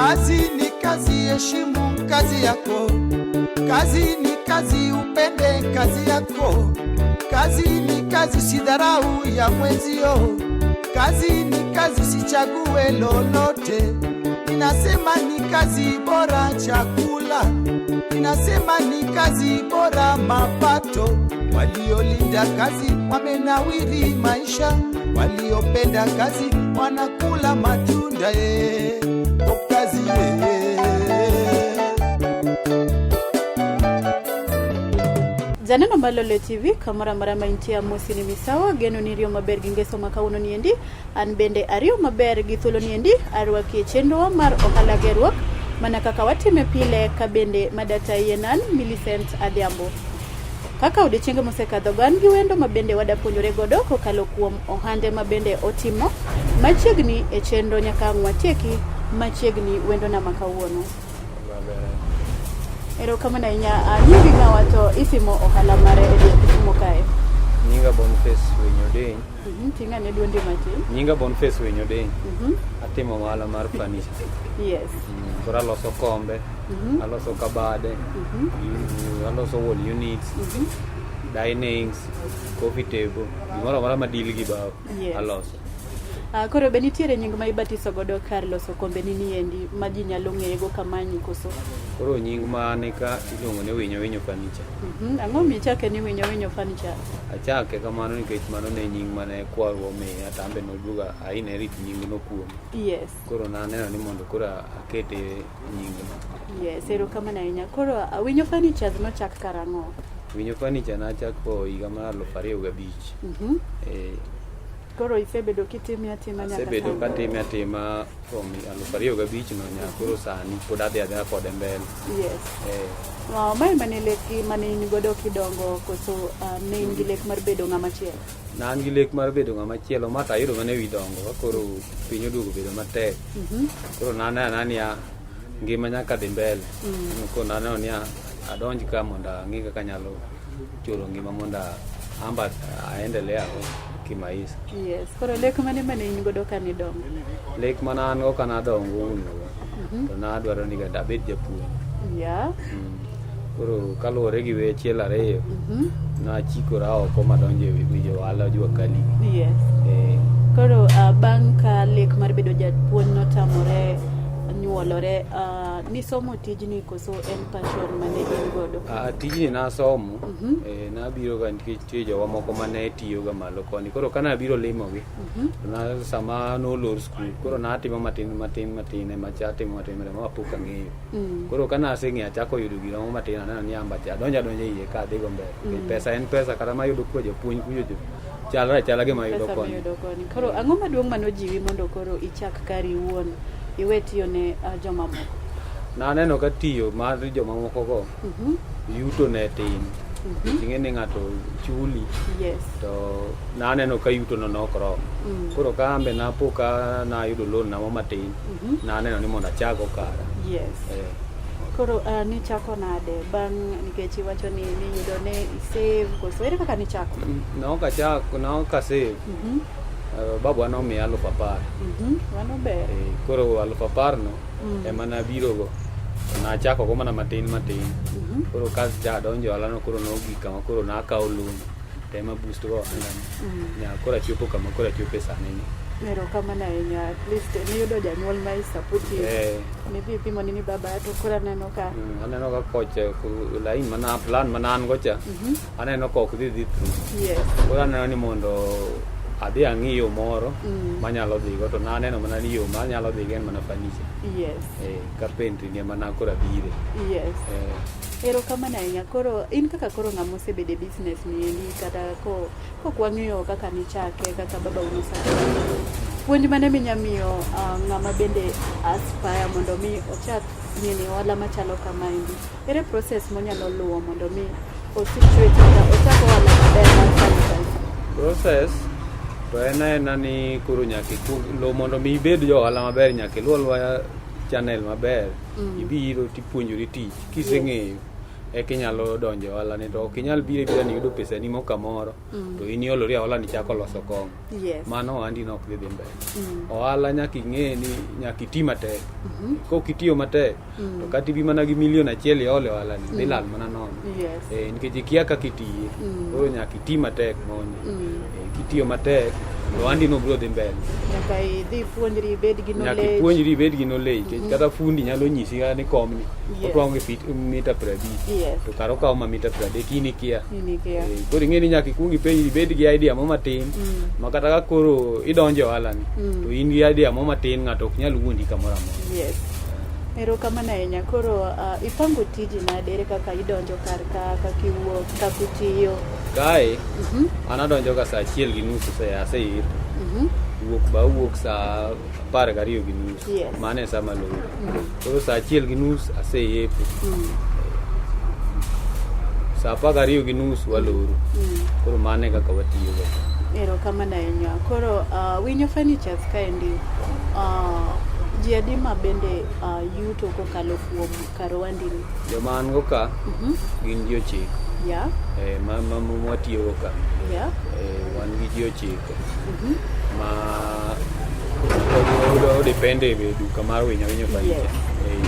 Kazi ni kazi, heshimu kazi yako. Kazi ni kazi, upende kazi yako. Kazi ni kazi, sidharau ya mwenzio. Kazi ni kazi, sichague lolote. Ninasema ni kazi bora chakula. Ninasema ni kazi bora mapato. Waliolinda kazi wamenawiri maisha. Waliopenda kazi wanakula matunda kazi Janeno ma Lolwe TV kamora mara maintia mosini misawa geno ni rio maber gi Ngeso makauno niendi an bende ario maber gi thuolo niendi arwaki chenro mar Ohala Gerruok mana kaka watime pile ka bende madata yenan Millicent Adhiambo kaka odiochienge mosekadho gan gi wendo mabende wadapuonjore godo kokalo kuom ohande mabende otimo machiegni e chenro nyaka ng'watieki machiegni wendo na makawuono. Ero kama na inya nyingi ngawa to isimo ohala mare edimo kae. Nyinga Boniface Wenyodeny. Tinga ne duondi matin. Nyinga Boniface Wenyodeny. Atimo ohala mar furniture. Yes. Kora loso kombe, aloso kabade, aloso wall units, dinings, coffee table, gimoro amora madil gi bao. Aloso. Koro be nitiere nying ma ibatiso godo kar loso kombe ni niendi ma ji nyalo ng'eyego kamanyi koso? Koro nying mane ka iluongo ni winyo furniture. Ang'o michake ni winyo furniture? Achake kamano nikech mano ne nying mane kwarwa miya tambe noduoga aina rit nying no kuom. Yes. Koro naneno ni mondo koro akete nying no. Yes, ero kama na inya. Koro winyo furniture no chak karang'o? Winyo furniture na chak po higa mar 2005. Koro isebedo kitime atima nyaka sani? Asebedo katime atima from 2005 no nyaka koro sani pod adhi kode mbele. Yes. Mae mane leki mane in godo kidongo koso ne in gi lek mar bedo ng'ama chielo? Nan gi lek mar bedo ng'ama chielo ma tayudo mane wi dongo koro piny oduogo bedo matek. Koro nanania ngima nyaka dhi mbele. Koro naneno ni adonj ka mondo ang'i kaka nyalo chulo ngima mondo amba aendelea kimaisha. Yes. Koro lek mane in godo ka nidongo? Lek mana an go kana dongo to na dwaro ni ga dabed japuonj. Yeah. Koro kaluwore gi weche ariyo na chikora oko madonje wi johala juakali. Yes. Koro bang' ka lek mar bedo japuonj notamore nyuolore nisomo tijni koso en passion mane in godo? Tijni nasomo nabiro ga nikech jowa moko mane tiyo ga malo koni. Koro kana biro limogi na sama nolor skul koro natimo matin ema chatimo matin ma pok ang'eyo. Koro kana aseng'eyo achako yudo gino matin aneno ni amba donja iye ka adhi go mbele. Pesa en pesa kata mayudo kuo japuonj kuyo chala gi mayudo koni. Koro ang'o maduong' manojiwi mondo koro ichak kari wuon iwe tiyo ne joma moko? Naneno ka tiyo mar joma moko go yuto ne tin. Ting'e ni ng'ato chuli. Yes. To naneno ka yuto no nokro. Koro ka ambe napoka nayudo loan na matin. Naneno ni mondo achago kara. Yes. Koro ni chako nade bang' nikech iwacho ni yudo ne save koso ere kaka ni chako? Noka save. Babu anomiya 10,000. Mano ber. Koro 10,000 no ema nabiro go. Nachako go mana matin. Koro ka donjo alano koro nogik kama koro nakawo loan. Tema boost go andani. Nya koro chopo kama koro chopo sani ni. Ero kama na enya at least ni yudo janyuol ma support. Ni vipi monini baba to kora neno ka. Aneno ka koche line mana plan mana an gocha. Aneno ka ok dhi through. Yes. Koro aneno ni mondo adhi ang'iyo moro manyalo dhigo to naneno mana ni yo manyalo dhigo en mana furniture. Yes. Carpentry ni mana kora bire. Yes. Ero kama na inya koro in kaka koro ng'amo sebede business ni kata ko kwang'iyo kaka ni chake kaka baba unusa. Puonj mane minyamiyo ng'ama bende aspire mondo mi ochak nini wala machalo kama indi. Ere process monyalo luwo mondo mi osituate ochak wala maber mar furniture? Process to ena ni kuro nyaki lo mondo mi ibed jo ohala maber nyaki luolwa channel maber. Ibiro tipuonjori tich kiseng'eyo kinyalo donjo ohala ni, to ok inyal biro ni yudo pesa ni moko kamoro to in iolori ohala ni chako loso kong'o. Mano ohandi no ok dhi mbele. Ohala nyaka ing'e ni nyaka iti matek. Kok itiyo matek to kata ibi mana gi milion achiel iole ohala ni dhi lal mana nono. Nikech ikia kaka itiye. Koro nyaka iti matek mondo. Kitiyo matek to ohandi no biro dhi mbele. Nyaka idhi puonjri ibed gi knowledge. Nyaka ipuonjri ibed gi knowledge. Kata fundi nyalo nyisi ni komni otwang'o gi mita 50 to karo kawo ma mita 30 in ikia. Koro ing'e ni nyaka ikwong ipenjri ibed gi idea mo matin ma kata ka koro idonjo ohala ni to in gi idea mo matin ng'ato ok nyal wuondi kamoro amora. Erokamano ahinya. Koro ipango tiji nade, ere kaka idonjo kar ka, kaka iwuok, kaka itiyo? Kae an adonjo ga saa 1:30 aseir. Wuok ba wuok saa 12:30 mane saa maloro. Koro saa 1:30 aseyepo. Saa 12:30 waloro. Koro mane kaka watiyo go. Erokamano ahinya. Koro winyo furnitures kaendi ji adi ma bende yuto kokalo kuom kar ohandi ni? Joma an go ka gin ji 9. Ma watiyo go ka. Wan gi ji 9. Ma depende e duka mar winyo furniture.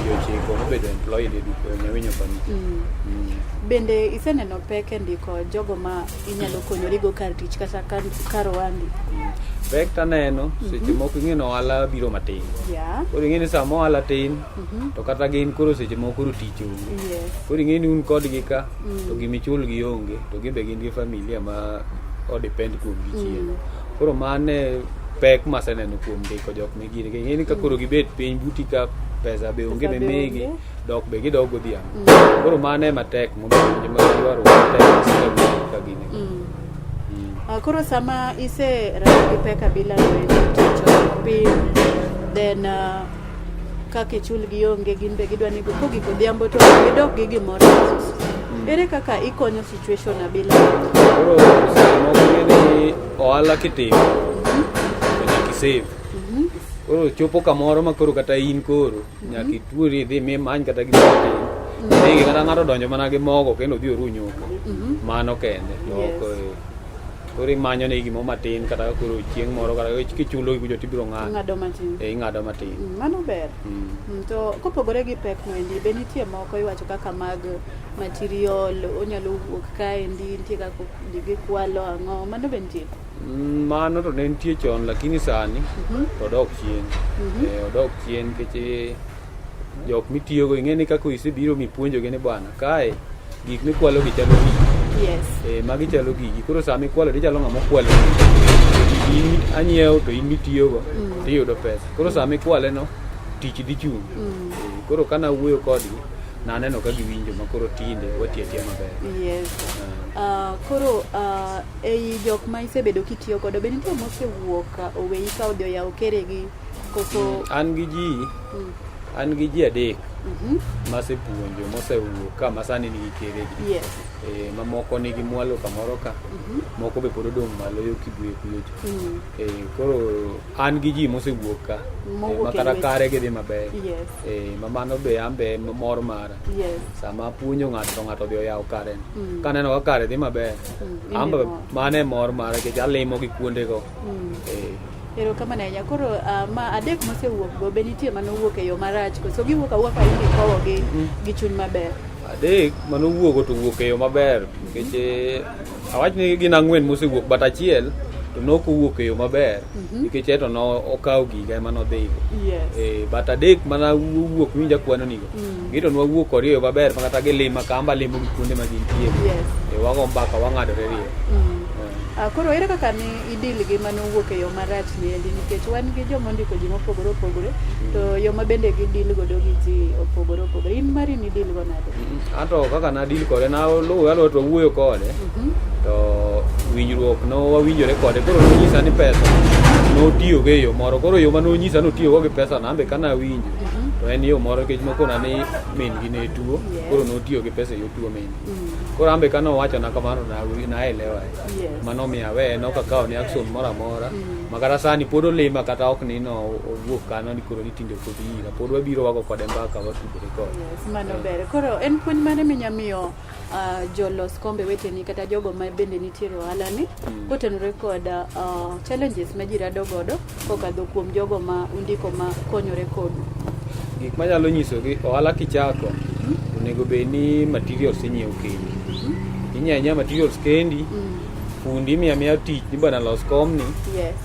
Ji 9 mobedo employed e duka winyo furniture. Bende iseneno pek ndiko jogo ma inyalo konyorigo kar tich kata kar ohandi? Pek taneno, seche moko ing'eno ohala biro matin. Koro ing'e ni sama ohala tin, to kata gin koro seche moko koro tich onge. Koro ing'e ni un kodgi ka, to gimichul gi onge, to gin be gin gi familia ma depend kuom gi chieng'. Koro mane pek maseneno kuom ndiko jok migire. Ing'e ni ka koro gibet piny buti ka pesa be onge be megi, dok be gidok godhiambo. Koro mane matek momiyo joma dwaro matek ka gine. Koro sama rango gi pek abila no piny, then kaka ichul gi onge, gin be gidwa ni kogi godhiambo to gidok gi gimoro. Ere kaka ikonyo situation abila? Koro sama moko ni ohala kitimo to nyaka isave. Koro chopo kamoro ma koro kata in koro nyaka ituori idhi mimany kata gimoro tin. Negi kata ng'ato donjo mana gi mogo kendo dhi oru nyuka. Mano kende. Koro imanyo ne gimo matin kata koro chieng' moro kata kichulo gi tibiro ng'ado matin. Ing'ado matin. Mano ber. To kopogore gi pek no endi, be nitie moko iwacho kaka mag material, onyalo wuok kaendi, nitie kaka gikwalo ang'o, mano be nitie? Mano to ne nitie chon lakini sani to odok chien. Odok chien keche jok mitiyogo ing'e ni kaka isebiro mipuonjogi ni bwana kae gik mikwalo gi chalo gigi. Magi chalo gigi. Koro sama ikwalo ti chalo ng'ama okwalo gigi. In anyiewo to in mitiyogo tiyudo pesa. Koro sama ikwale no tich dhi chung'. Koro kana wuoyo kodgi naneno ka giwinjo ma koro tinde watiyo maber. Koro ei jok ma isebedo kitiyo kodo be nitie mosewuok oweyi ka odhi oyawo keregi koso? An gi ji 3 masepuonjo mosewuok ka masani nigi keregi. Mamoko nigi mwalo kamoro ka, moko be pod odong' malo yo Kibwe kuyocho. Koro an gi ji mosewuok ka ma kata kare gidhi maber. Mamano be an be mor mara. Sama apuonjo ng'ato odhi oyawo kare, kaneno ka kare dhi maber, an be mane mor mara nikech alimo gi kuondego. Erokamano ahinya. Koro ma 3 mosewuok go be nitie manowuok e yo marach koso giwuok awuoka indikowogi gi chuny maber? 3 manowuogo to wuok e yo maber nikech awach ni gin 4 mosewuok but achiel to nokowuok e yo maber nikech to nokawo giga ema nodhigo. But 3 mana wuok winja kwano nigo gito nwawuok kod yo maber ma kata gilima kamba limo gi kuonde ma gintie. Wago mbaka wang'adore riyo. Koro ere kaka ni idil gi manowuok e yo marach ni endi, nikech wan gi joma ndiko ji mopogore opogore to yo ma bende gidil godo gi ji opogore opogore. In mari ni dil go nade? Anto kaka nadil kode naluwe alot wawuoyo kode to winjruok no wawinjore kode. Koro nonyisa ni pesa notiyo go e yo moro. Koro yo manonyisa notiyo go gi pesa nambe kana winjo to en yo moro nikech mokona ni min gi ne tuo. Koro notiyo gi pesa e yo tuo min. Koro ambe kano wacho na kamano na elewa. Yes. Mano mi awe no kakao ni action mora mora. Makata sani pod olima kata ok ni no owuok kano ni koro ni tinde kodhi ira. Pod wabiro wako kode mbaka watudore kode. Yes, mano ber. Koro en puonj mane minyamiyo jolos kombe weteni kata jogo ma bende nitiere ohala ni kotenore kod challenges ma ji rado godo kokadho kuom jogo ma undiko ma konyore kodu. Gik manyalo nyisogi ohala kichako onego bed ni materials inyiewo kendi. Inyanya materials kendi, fundi miya tich ni bana los kom ni. Yes.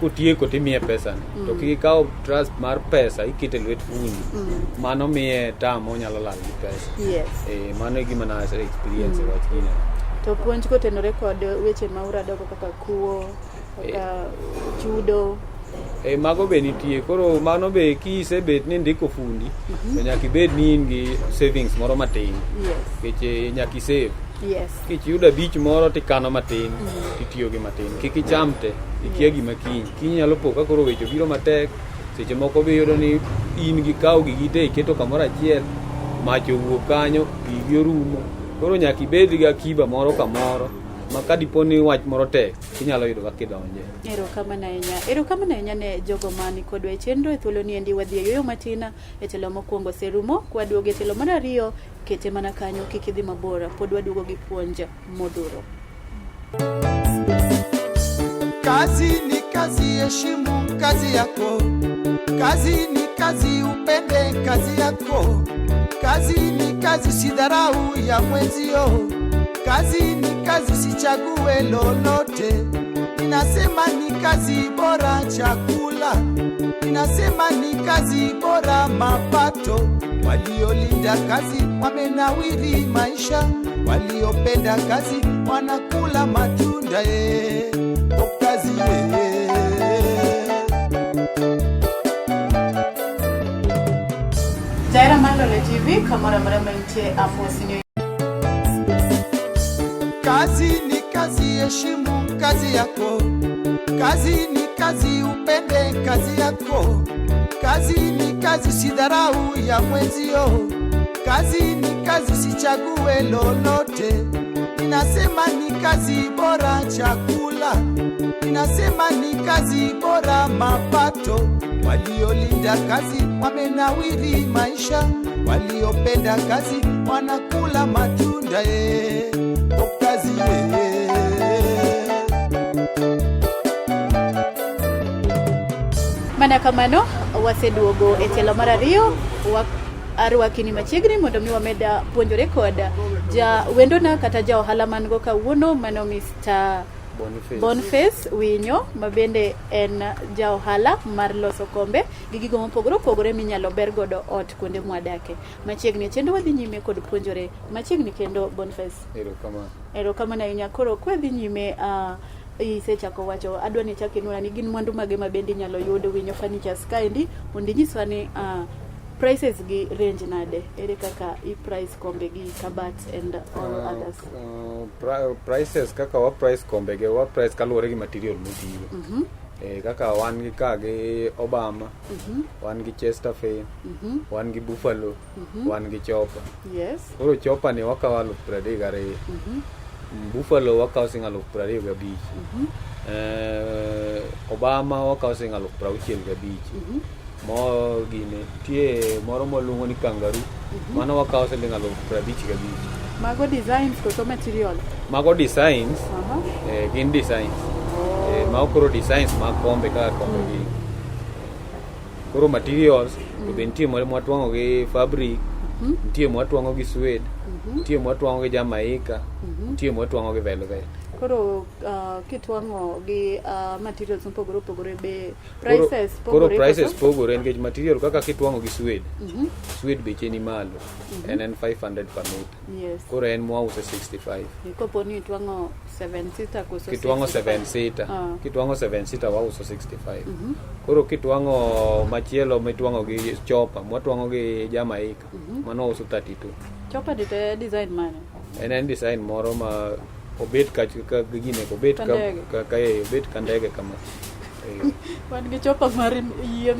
Kotieko timiye pesa ni. To kikawo trust mar pesa ikete lwet fundi. Mano miye tamo nyalo lal gi pesa. Yes. Mano e gima na experience wach gini. To puonj kotenore kod weche ma urado kaka kuo, kaka chudo. Mago be nitie. Koro mano be kisebet ni ndiko fundi, to nyaka ibed ni in gi savings moro matin. Yes. Keche nyaka save. Yes. Kichiyudo abich moro tikano matin, titiyo gi matin. Kik ichamte, ikia gima kiny. Kiny nyalo po ka koro wecho biro matek. Seche moko be yudo ni in gi kawo gigi te iketo kamoro achiel, mach owuok kanyo, gigi orumo. Koro nyaka ibed gi akiba moro kamoro. Maka dipo ni wach moro tek, inyalo yudo kaka idonje. Erokamano ahinya ne jogo mani kodwa e chenro e thuolo ni endi wadhi e yoyo matina e telo mokwongo serumo, kwaduogo e telo mar ariyo kete mana kanyo kik idhi mabor, pod waduogo gi puonj modhuro. Kazi ni kazi, heshimu kazi yako. Kazi ni kazi, upende kazi yako. Kazi ni kazi, sidharau ya mwenzio. Kazi ni kazi, sichague lolote. Ninasema ni kazi bora chakula. Ninasema ni kazi bora mapato. Waliolinda kazi wamenawiri maisha. Waliopenda kazi wanakula matunda kazi Jaira Lolwe TV kamara mantie afosini. Kazi ni kazi, heshimu kazi yako. Kazi ni kazi, upende kazi yako. Kazi ni kazi, sidharau ya mwenzio. Kazi ni kazi, sichague lolote. Ninasema ni kazi bora chakula. Ninasema ni kazi bora mapato. Waliolinda kazi wamenawiri maisha. Waliopenda kazi wanakula matunda kazi Mana kamano waseduogo e telo mar ariyo arwakini machiegni mondo mi wameda puonjore kod ja wendona kata ja ohala man go kawuono mano Mr. Boniface Winyo mabende en ja ohala mar loso kombe gi gigo mopogore opogore minyalo ber godo ot kuonde mwadake. Machiegni chendo wadhi nyime kod puonjore machiegni kendo Boniface. Erokamano ahinya. Koro kwadhi nyime isechako wacho adwa ni chaki nuna ni gin mwandu mage mabende nyalo yudo Winyo Furnitures kaendi mondo nyiswa ni prices gi range nade, ere kaka price kombe gi kabat and all others. Prices kaka wa price kombe ge wa price kaluwore gi material motigo. Kaka wan gi kage Obama, wan gi Chesterfield, wan gi Buffalo, wan gi Chopper. Yes. Koro Chopper ni wakawa 32. Buffalo wakawa singa 25. Obama wakawa singa 65. Mo gine tie moro molungo ni kangaroo, mano wakawa singa 55. Mago designs koso material. Mago designs. Gin designs. Maokoro designs mag kombe kaka kombe gi. Koro materials to bentie mwatwango gi fabric, tie mwatwango gi suede, tie mwatwango gi Jamaica, tie mwatwango gi velvet. Koro kitwango gi materials mopogore opogore be prices pogore. Koro prices pogore nikech material kaka kitwango gi suede. Suede beche ni malo. En 500 per meter. Yes. Koro en mwauso 65. Kopo ni itwango 7 seater koso kitwango 7 seater. Kitwango 7 seater wauso 65. Koro kitwango machielo mitwango gi Chopper, mwatwango gi Jamaica, mano uso 32. Chopper de design mane? En design moro ma obet ka gine obet ka obet kandege kama. Wan gi chopa mar yie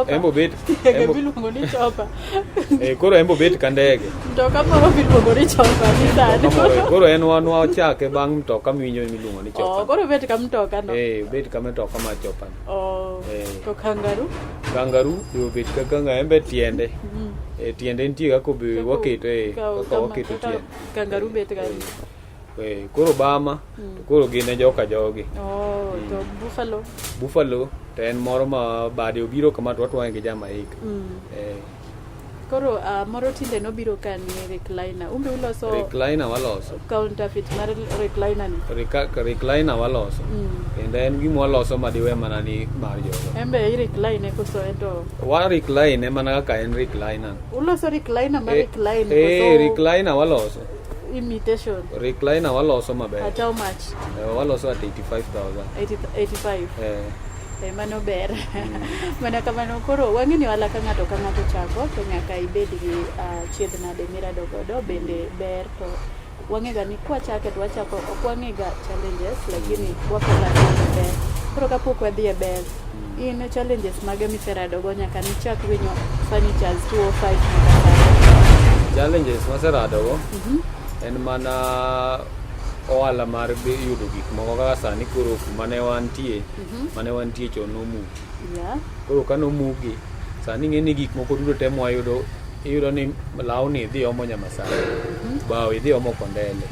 embo bet miluongo ni chopa. Koro embo bet ka ndege. Mtoka moro miluongo ni chopa ni sani. Koro en wan wachake bang' mtoka miwinjo miluongo ni chopa. Koro bet ka mtoka no. Bet ka mtoka ma chopa. To kangaru? Kangaru yo bet ka kangaru embe tiende. Tiende nitie kako be waketo kaka waketo tiende. Kangaru bet gari. Koro bama, koro gine joka jogi. To Buffalo, to en moro ma bade obiro kama to watwange gi Jamaica. Koro moro tinde nobiro ka ni recliner. Umbe uloso recliner waloso. Counterfeit mar recliner ni. Recliner waloso. Kendo en gima waloso madiwe mana ni mar jogo. Embe recliner koso ento. Wa recliner mana kaka en recliner. Uloso recliner mar recliner koso. Recliner waloso. Imitation. Recliner waloso maber. At how much? Waloso at 85,000. 85. Mano ber. Mana kamano koro wang'eni wala ka ng'ato chako to nyaka ibed gi chiedh nade mirado godo bende ber to wang'ega ni kwa chake to wachako ok wang'ega challenges lakini wakola ber. Koro kapok wadhi e ber in challenges mage miserado go nyaka ni chak winyo furnitures 205 challenges maserado go en mana ohala mar yudo gik moko kaka sani koro mane wantie chon nomugi. Koro ka nomugi sani ng'eni gik moko duto te mwayudo iyudo ni lawni idhi omo Nyamasare, bao idhi omo Kondele,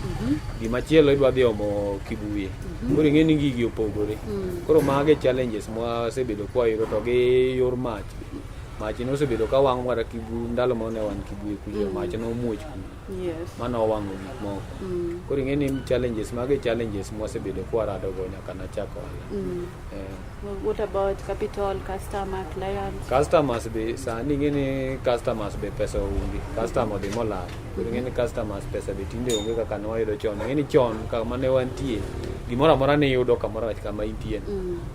gimachielo idwa dhi omo Kibuye. Koro ng'eni gigi opogore. Koro mage challenges mwasebedo kwayudo to gi yor mach nosebedo ka wang'o kata ndalo ma ne wan Kibuye kujo mach nomuoch kuno. Mano wang'o gik moko. Koro ng'eni challenges mwasebedo kwarado go nyaka nachako. What about capital, customer, clients? Customers be sani ng'eni customers be pesa onge. Customer be molal. Koro ng'eni customers pesa be tinde onge kaka nwayudo chon. Ng'eni chon kama ne wantie gimoro amora ne yudo kamoro kama intie.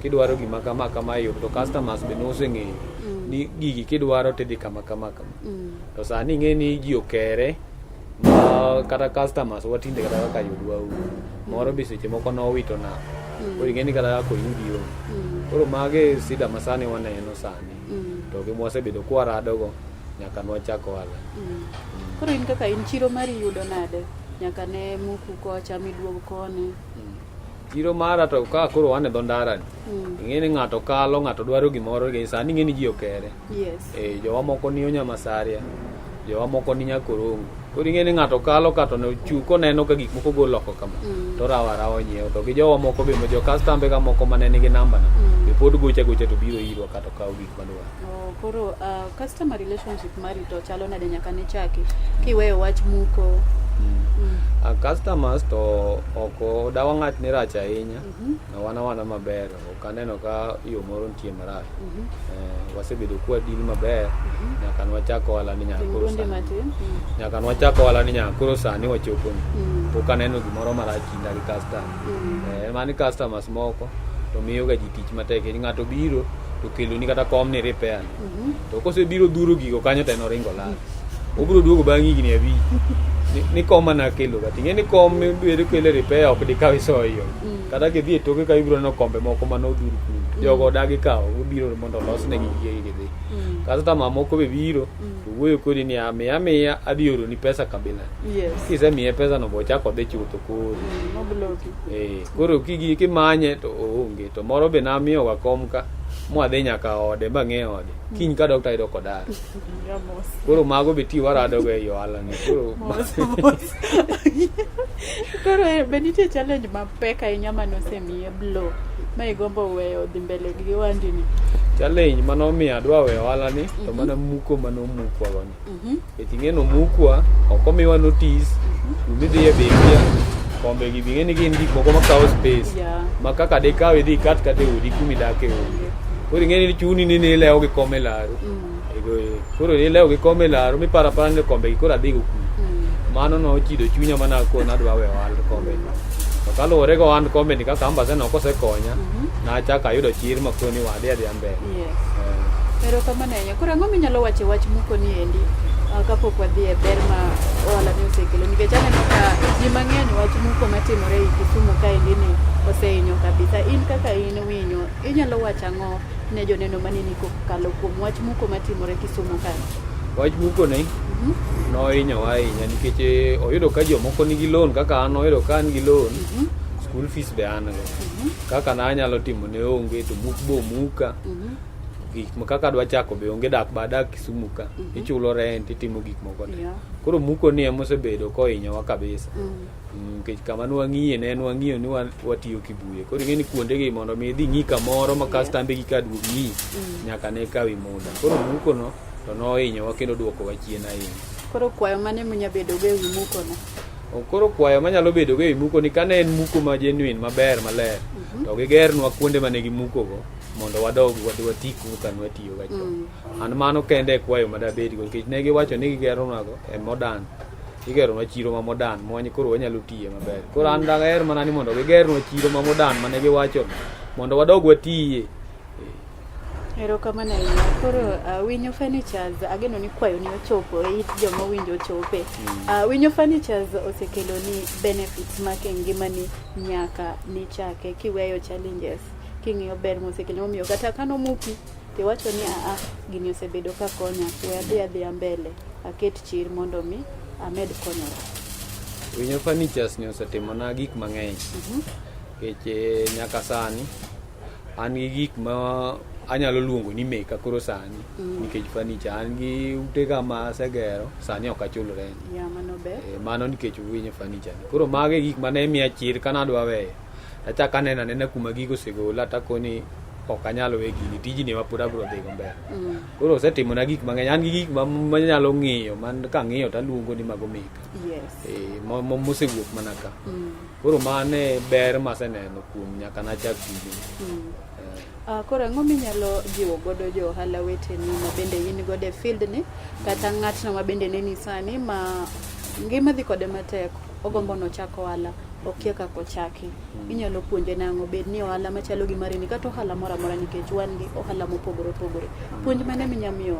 Kidwaro gima kama yudo to customers be noseng'eyo ni gigi kidwaro tidhi kama. To sani ng'eni ji okere kata customers watinde kata kaka yudwa moro be seche moko nowito na. Koro ng'eni kata kaka oyudi yo. Koro mage sida masani waneno sani. To gimwasebedo kwarado go nyaka nwachako ohala. Koro in kaka in chiro mari yudo nade nyaka ne muku kocha miduogo koni. Chiro mara to ka koro wan e dho ndara ni. Ng'eni ng'ato kalo ng'ato dwaro gimoro sani ng'eni ji okere. Jowa moko ni Nyamasare, jowa moko ni Nyakorongo. Koro ng'eni ng'ato kalo kato no chuko neno ka gik moko goloko kama. To rawa nyiewo to gi jowa moko be jo customer ka moko mane nigi namba na. Be pod gocha to biro irwa kato kawo gik madwaro. Koro customer relationship mari to chalo nade nyaka ne chaki kiweyo wach muko. Customers to oko dawa ng'at ni rach ahinya na wana maber ok aneno ka yo moro nitie marach. Wasebedo kwa deal maber nyaka nwachako ohala ni nyakoro sani wachopo ni pok aneno gimoro marach kinda gi customer. Mani customers moko to miyo ga ji tich matek ni ng'ato biro to kelo ni kata kom ni repair to kosebiro dhuro gigo kanyo to enoringo lal obiro duogo bang' higni 5 ni koma na kelo ga ting'e ni kom bedo kele repair ok dikaw isoyo kata kidhi e toke ka ibiro no kombe moko manodhuro kuno jogo dagi kawo obiro mondo los ne gigi gidhi customer moko be biro to wuoyo kodi ni amiya adhi oro ni pesa kabila kisemiye pesa no bochako dhi chutho koro koro kimanye to onge to moro be namiyo ga kom ka mwadhi nyaka ode bang'e ode kiny ka dokta idok odar koro mago be ti warado go e ohala ni koro be nitie challenge mapek ahinya manosemiye blow ma igombo weyo dhi mbele gi wandini. Challenge manomiyo adwa weyo ohala ni to mana muko manomukwa go ni ing'eno mukwa ok omiwa notice umidhi e bengi kombe gi ng'eni gin gik moko makawo space ma kaka dikawe dhi kat kata e odi kumidake onge. Koro ng'eni chuni ni nilewo gi kom e laro. Koro nilewo gi kom e laro miparo apara ni kombe gi koro adhi go kuno. Mano nochido chunya mana koro nadwa weyo ohand kombe ni. To kaluwore go ohand kombe ni kaka ambassador kosekonya nachako ayudo chir makoro ni wadhi adhiya mbele. Erokamano ahinya. Koro ang'o minyalo wacho wach muko ni endi kapok wadhi e ber ma ohala ni osekelo nikech aneno ka ji mang'eny wach muko matimore e Kisumu kaendi ni osehinyo kabisa. In kaka in winyo inyalo wacho ang'o ne joneno manini kokalo kuom wach muko matimore Kisumu kae? Wach muko ni nohinyowa ahinya nikech oyudo ka jomoko nigi loan kaka an oyudo ka an gi loan, school fees be an go kaka nanyalo timo ne onge to muk bo muka gik kaka dwa chako be onge dak badak Kisumu ka ichulo rent itimo gik moko te koro muko ni emosebedo kohinyowa kabisa nikech kama nwang'iye ne nwang'iyo ni watiyo Kibuye koro ing'eni kuonde gi mondo mi idhi ng'i kamoro ma kastambe gi ka duog ng'i nyaka ne kawi muda koro muko no to nohinyowa kendo duoko wa chien ahinya. Koro kwayo mane munyabedo go ewi muko no? Koro kwayo manyalo bedo go ewi muko ni kane en muko ma genuine maber maler to gigernwa kuonde mane gi muko go mondo wadog wati kuka nwatiyo ga chon. An mano kende kwayo madabedi go nikech ne giwacho ni gigeronwa go e modern igeronwa chiro ma modern mwany koro wanyalo tiye maber. Koro an daher mana ni mondo gigernwa chiro ma modern mane giwacho mondo wadog watiye. Erokamano ahinya. Koro Winyo Furnitures ageno ni kwayo ni ochopo e it joma winjo ochope. Winyo Furnitures osekelo ni benefits make ngimani nyaka ni chake kiweyo challenges king'iyo ber mosekelo momiyo kata kano muki tiwacho ni gini osebedo ka konya we adhi mbele aket chir mondo mi amed konyora. Winyo Furnitures ni osetimona gik mang'eny keche nyaka sani an gi gik ma anyalo luongo ni meka koro sani nikech furniture an gi utega ma asegero sani ok achulo rent. Mano ber. Mano nikech Winyo Furniture. Koro mage gik mane miya chir kana adwa weyo. Achaka nena kuma gigo segola takoni ok anyalo we gini tijni ma pod abro dhi go mbele. Koro osetimona gik mang'eny an gi gik ma nyalo ng'iyo man ka ng'iyo taluongo ni mago meka. Yes. Mosewuok mana ka. Koro mane ber maseneno kuom nyaka nachak tijni. Koro ang'o minyalo jiwo godo jo ohala weteni ma bende in godo e field ni kata ng'atno ma bende neni sani ma ngima dhi kode matek ogombo nochako ohala okia kaka ochaki inyalo puonje nang'o bed ni ohala machalo gi marini kata ohala moro amora nikech wan gi ohala mopogore opogore puonj mane minyamiyo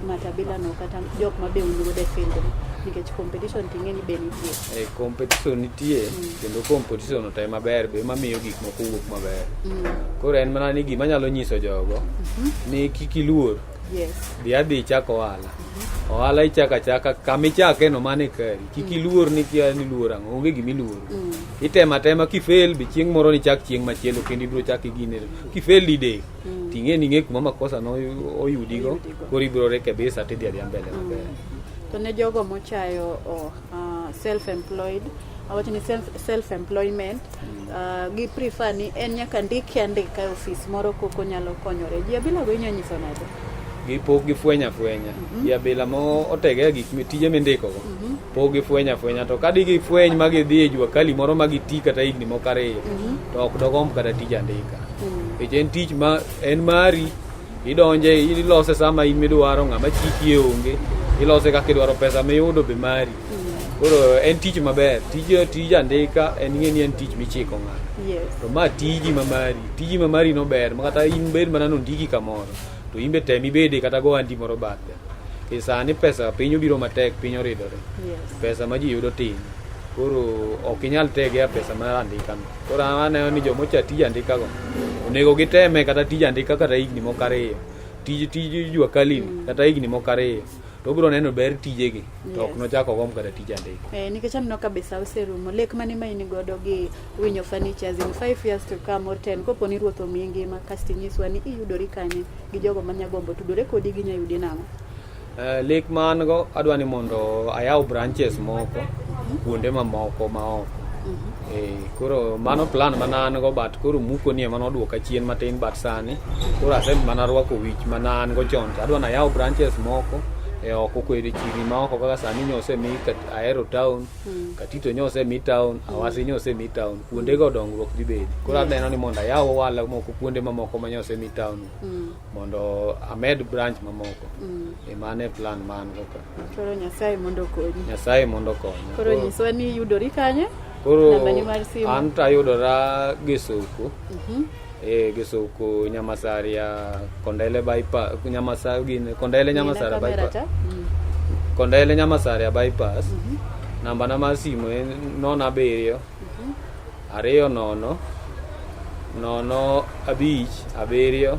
matabila no kata jok ma be ungo godo e field ni nikech competition ting'eni be nitie. Competition nitie kendo competition otae maber be mamiyo gik moko wuok maber. Koro en mana ni gima nyalo nyiso jogo ni kik iluor. Yes. Adhi chako ohala. Ohala ichaka chaka kamichake no mane kari. Kik iluor ni kia ni luor ang'o onge gimi luor. Itema kifail bi chieng' moro ni chak chieng' machielo kendo ibro chaki gine. Kifail dide. Ting'eni ng'e kuma makosa no oyudigo koro ibro rekebisa tidhi mbele maber. To ne jogo mochayo self-employed awacho ni self-employment gi prefer ni en nyaka andika e office moro koko nyalo konyore ji abila go inyalo nyiso nade gipok gifwenya ji abila mo otege gik tije mindiko go pok gifwenya to kadi gifweny ma gidhi e jua kali moro ma giti kata higni moko ariyo to ok dogomb kata tij andika en tich ma en mari idonje ilose sama in midwaro ng'ama chiki onge ilose kaka idwaro pesa miyudo be mari. Koro en tich maber. Tij andika en ng'eni en tich michiko ng'ato. Yes. To ma tiji mamari no ber. Makata in bed mana nondiki kamoro. To imbe temi bede kata go andi moro bathe. Sani pesa piny obiro matek piny oridore. Yes. Pesa ma ji yudo tin. Koro ok inyal tege pesa mar andika no. Koro aneno ni jomocha tij andika go onego giteme kata tij andika kata higni moko ariyo. Tij jua kali kata higni moko ariyo. To bro neno ber tijegi to ok nochako gom kata tij andika. Nikech aneno kabisa oserumo lek mane ma in godo gi Winyo Furnitures in 5 years to come or 10 kopo ni ruoth omiyi ngima kasti nyiswa ni iyudori kanye gi jogo manyagombo tudore kodi gi nyayudi nang'o? Lek man go adwa ni mondo ayaw branches moko kuonde mamoko maoko. Koro mano plan manan go but koro muko ni mano duoka chien matin but sani koro asem mana rwako wich manan go chon adwa na yaw branches moko oko kwede chiri ma oko kaka sani nyose mi Ahero town Katito nyose mi town Awasi nyose mi town kuonde go dongruok dhi bedi koro aneno ni mondo ayaw ohala moko kuonde mamoko ma nyose mi town mondo amed branch mamoko mane plan man go ka. Koro Nyasaye mondo konyo. Koro nyiswa ni yudori kanye? Koro an tayudora Gesoko. Gesoko Nyamasaria Kondele bypass Kondele Nyamasara bypass. Kondele Nyamasare bypass. Namba na mar simu en 07 290 05 7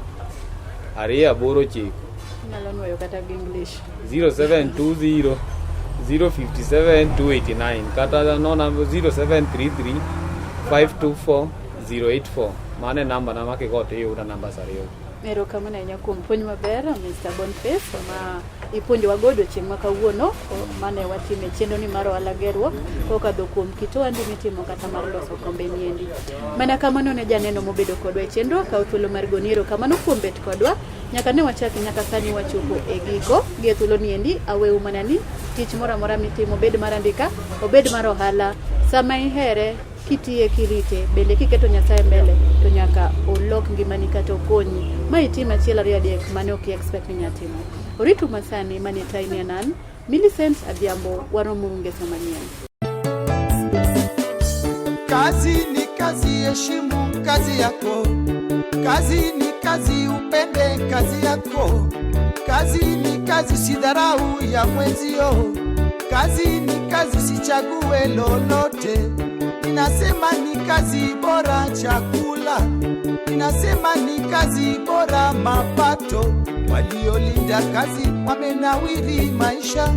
289. Nyalo nuoyo kata gi English. 0720 057 289 kata 0733 524 084. Mane namba na makikote yuda namba sariyo. Ero kamano ahinya kuom puonj maber Mr. Boniface ma ipuonjowa godo chieng' ma kawuono mane watime chenro ni mar Ohala Gerruok kokadho kuom kit ohandi mitimo kata mar loso kombe niendi. Mana kamano ne janeno mobedo kodwa e chenro kawo thuolo mar goniero kamano kuom bet kodwa nyaka ne wachaki nyaka sani wachopo e giko gi thuolo niendi aweu mana ni tich moro amora mitimo bed mar andika obed mar ohala sama ihere kitiye kirite bende kiketo Nyasaye mbele to nyaka olok ngimani kata okonyi ma itim achiel ariyo adek mane ok expect ni nyatimo. Oritu masani mane taini nan Millicent Adhiambo waromo Ngeso manyien. Kazi ni kazi, heshimu kazi yako. Kazi ni kazi, upende kazi yako. Kazi ni kazi, sidharau ya mwenzio. Kazi ni kazi, sichague lolote. Ninasema ni kazi bora chakula. Ninasema ni kazi bora mapato. Waliolinda kazi wamenawiri maisha.